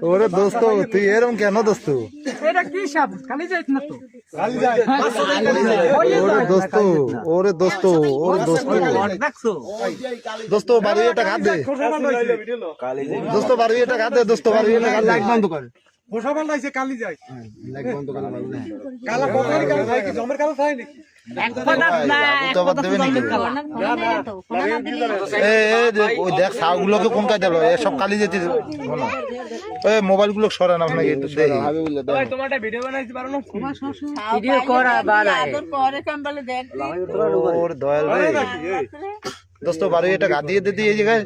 ওরে দোস্ত তুই এরম কেন দোস্ত? ওরে দোস্ত দোস্ত বারো টাকা হাত দে, দোস্ত বারো টাকা হাত দে, দোস্ত বারো টাকা লাইট বন্ধ করে কালি যায় কালা জমের কালো খায় নাকি? দেখ ছাগুলোকে কোন কাজ দিল সব কালি যেতে মোবাইল গুলো সরান আপনাকে দয়াল দোস্ত বারো টাকা দিয়ে দিতে এই জায়গায়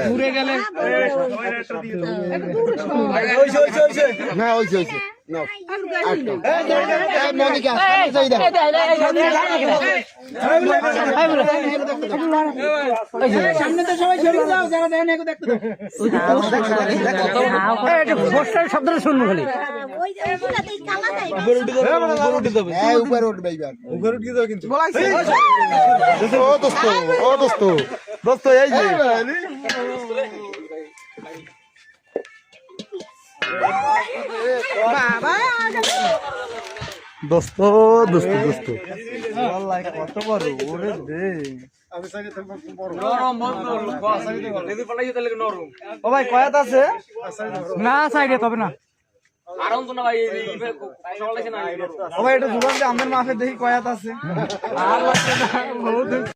ঘুরে গেলে শব্দটা শুনবো খালি দোস্ত এই যে দোস্ত দোস্ত দোস্ত কত বড় ওরে দে ও ভাই কয়াত আছে না সাইডে তবে না ও ভাই এটা জুগান আমাদের মাফে দেখি কয়াত আছে